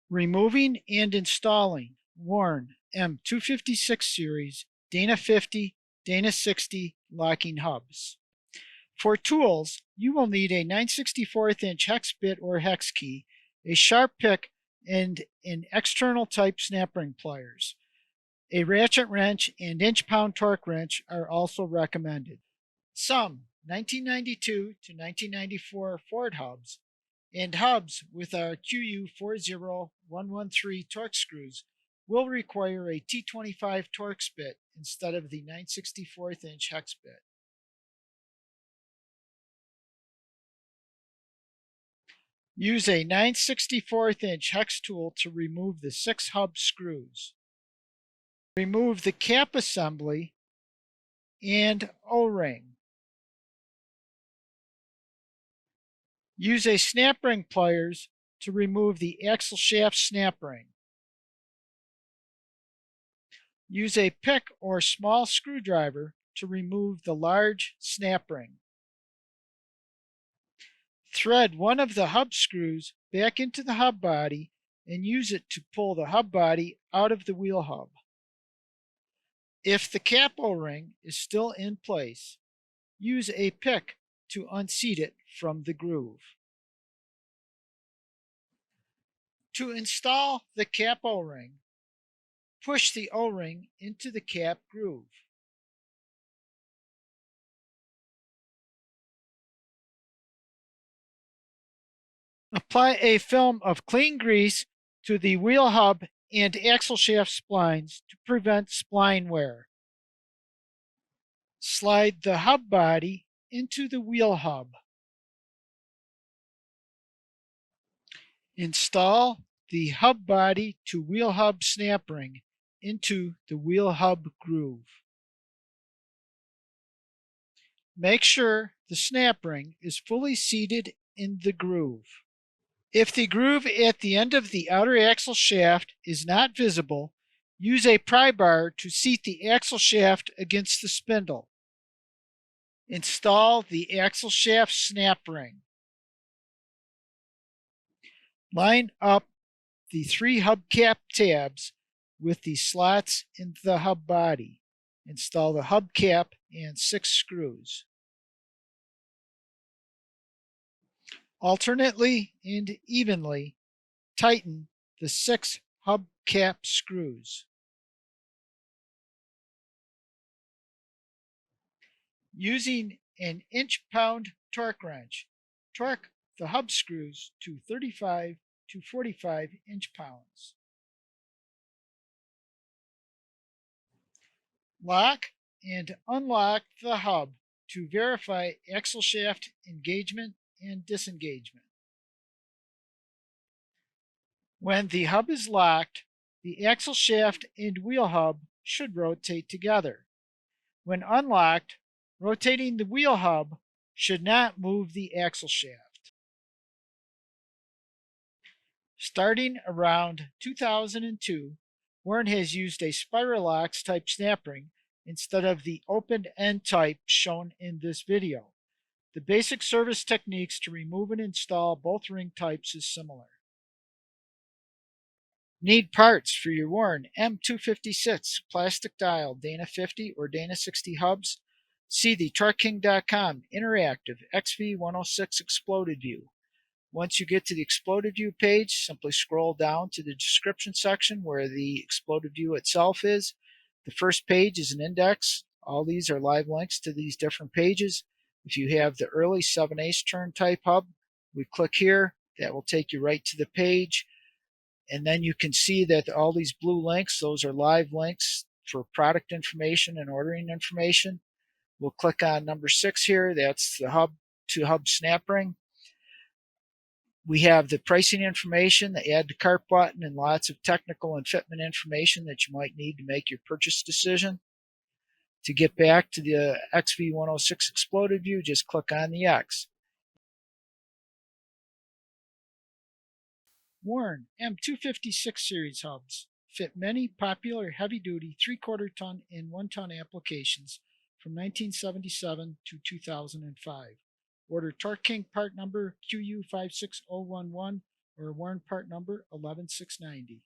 Removing and installing worn M256 series Dana 50, Dana 60 locking hubs. For tools, you will need a 9/64" hex bit or hex key, a sharp pick, and an external type snap ring pliers. A ratchet wrench and inch-pound torque wrench are also recommended. Some 1992 to 1994 Ford hubs and hubs with our QU40113 torque screws will require a T25 torque bit instead of the 9/64" hex bit. Use a 9/64" hex tool to remove the 6 hub screws. Remove the cap assembly and O-ring. Use a snap ring pliers to remove the axle shaft snap ring. Use a pick or small screwdriver to remove the large snap ring. Thread one of the hub screws back into the hub body and use it to pull the hub body out of the wheel hub. If the cap O-ring is still in place, use a pick to unseat it from the groove. To install the cap O-ring, push the O-ring into the cap groove. Apply a film of clean grease to the wheel hub and axle shaft splines to prevent spline wear. Slide the hub body into the wheel hub. Install the hub body to wheel hub snap ring into the wheel hub groove. Make sure the snap ring is fully seated in the groove. If the groove at the end of the outer axle shaft is not visible, use a pry bar to seat the axle shaft against the spindle. Install the axle shaft snap ring. Line up the 3 hubcap tabs with the slots in the hub body. Install the hubcap and 6 screws. Alternately and evenly tighten the 6 hubcap screws. Using an inch-pound torque wrench, torque the hub screws to 35 to 45 inch-pounds. Lock and unlock the hub to verify axle shaft engagement and disengagement. When the hub is locked, the axle shaft and wheel hub should rotate together. When unlocked, rotating the wheel hub should not move the axle shaft. Starting around 2002, Warren has used a Spiralox type snap ring instead of the opened end type shown in this video. The basic service techniques to remove and install both ring types is similar. Need parts for your Warren M256 plastic dial Dana 50 or Dana 60 hubs? See the TorqueKing.com interactive XV106 exploded view. Once you get to the exploded view page, simply scroll down to the description section where the exploded view itself is. The first page is an index. All these are live links to these different pages. If you have the early 7/8 turn type hub, we click here. That will take you right to the page. And then you can see that all these blue links, those are live links for product information and ordering information. We'll click on number 6 here. That's the hub to hub snap ring. We have the pricing information, the add to cart button, and lots of technical and fitment information that you might need to make your purchase decision. To get back to the XV106 exploded view, just click on the X. Warren M256 series hubs fit many popular heavy-duty 3/4 ton and 1 ton applications from 1977 to 2005. Order Torque King part number QU56011 or warrant part number 11690.